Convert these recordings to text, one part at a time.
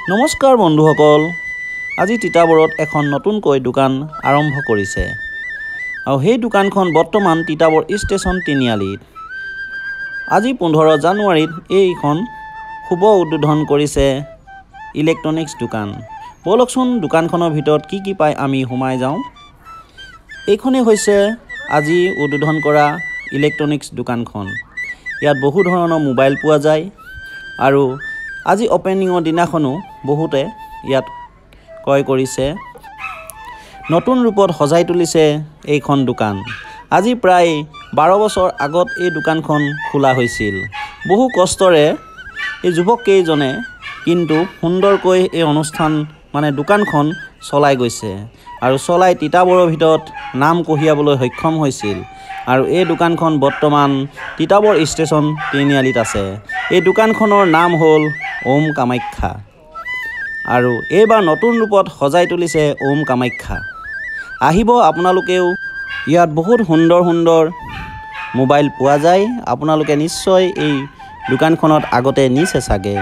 নমস্কাৰ বন্ধুসকল, আজি তিতাবৰত এখন নতুনকৈ দোকান আৰম্ভ কৰিছে আৰু সেই দোকানখন বৰ্তমান তিতাবৰ ষ্টেচন তিনিআলিত। আজি 15 জানুৱাৰীত এইখন শুভ উদ্বোধন কৰিছে ইলেক্ট্ৰনিক্স দোকান। বলকচোন দোকানখনৰ ভিতৰত কি পায় আমি সোমাই যাওঁ। এইখনেই হৈছে আজি উদ্বোধন কৰা ইলেক্ট্ৰনিক্স দোকানখন। ইয়াত বহু ধৰণৰ মোবাইল পোৱা যায় আৰু আজি অপেনিঙৰ দিনাখনো বহুতে ইয়াত ক্ৰয় কৰিছে। নতুন ৰূপত সজাই তুলিছে এইখন দোকান। আজি প্ৰায় 12 বছৰ আগত এই দোকানখন খোলা হৈছিল। বহু কষ্টৰে এই যুৱক কেইজনে কিন্তু সুন্দৰকৈ এই অনুষ্ঠান দোকানখন চলাই গৈছে আৰু চলাই তিতাবৰৰ ভিতৰত নাম কঢ়িয়াবলৈ সক্ষম হৈছিল। আৰু এই দোকানখন বৰ্তমান তিতাবৰ ষ্টেচন তিনিআলিত আছে। এই দোকানখনৰ নাম হ'ল ওম কামাখ্যা আৰু এইবাৰ নতুন ৰূপত সজাই তুলিছে ওম কামাখ্যা। আহিব আপোনালোকেও, ইয়াত বহুত সুন্দৰ মোবাইল পোৱা যায়। আপোনালোকে নিশ্চয় এই দোকানখনত আগতে নিছে চাগে।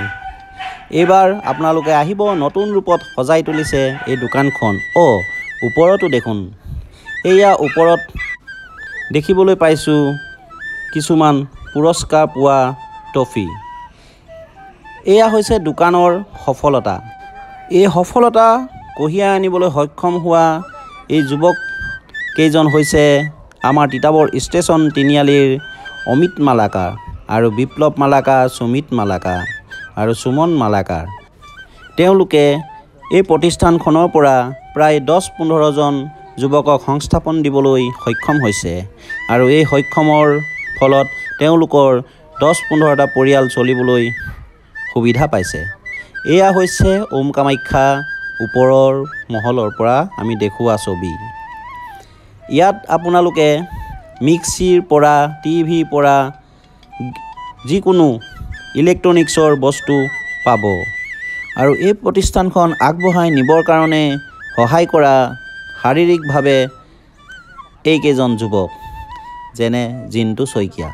এইবাৰ আপোনালোকে আহিব, নতুন ৰূপত সজাই তুলিছে এই দোকানখন। ওপৰতো দেখোন, এয়া ওপৰত দেখিবলৈ পাইছোঁ কিছুমান পুৰস্কাৰ পোৱা ট্ৰফি। এয়া হৈছে দোকানৰ সফলতা। এই সফলতা কঢ়িয়াই আনিবলৈ সক্ষম হোৱা এই যুৱক কেইজন হৈছে আমাৰ তিতাবৰ ষ্টেচন তিনিআলিৰ অমিত মালাকাৰ আৰু বিপ্লৱ মালাকাৰ, সুমিত মালাকাৰ আৰু সুমন মালাকাৰ। তেওঁলোকে এই প্ৰতিষ্ঠানখনৰ পৰা প্ৰায় 10-15 জন যুৱকক সংস্থাপন দিবলৈ সক্ষম হৈছে আৰু এই সক্ষমৰ ফলত তেওঁলোকৰ 10-15টা পৰিয়াল চলিবলৈ সুবিধা পাইছে। এয়া হৈছে ওম কামাখ্যা ওপৰৰ মহলৰ পৰা আমি দেখুওৱা ছবি। ইয়াত আপোনালোকে মিক্সিৰ পৰা টিভিৰ পৰা যিকোনো ইলেক্ট্ৰনিক্সৰ বস্তু পাব আৰু এই প্ৰতিষ্ঠানখন আগবঢ়াই নিবৰ কাৰণে সহায় কৰা শাৰীৰিকভাৱে এইকেইজন যুৱক, যেনে জিন্তু শইকীয়া।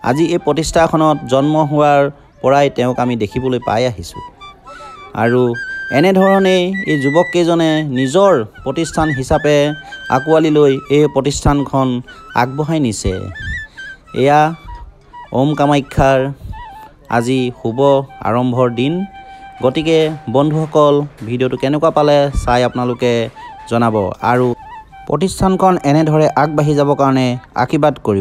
আজি এই প্ৰতিষ্ঠানখনত জন্ম হোৱাৰ পৰাই তেওঁক আমি দেখিবলৈ পাই আহিছোঁ আৰু এনেধৰণেই এই যুৱককেইজনে নিজৰ প্ৰতিষ্ঠান হিচাপে আঁকোৱালি লৈ এই প্ৰতিষ্ঠানখন আগবঢ়াই নিছে। এয়া ওম কামাখ্যাৰ আজি শুভ আৰম্ভৰ দিন। গতিকে বন্ধুসকল, ভিডিঅ'টো কেনেকুৱা পালে চাই আপোনালোকে জনাব আৰু প্ৰতিষ্ঠানখন এনেদৰে আগবাঢ়ি যাবৰ কাৰণে আশীৰ্বাদ কৰিব।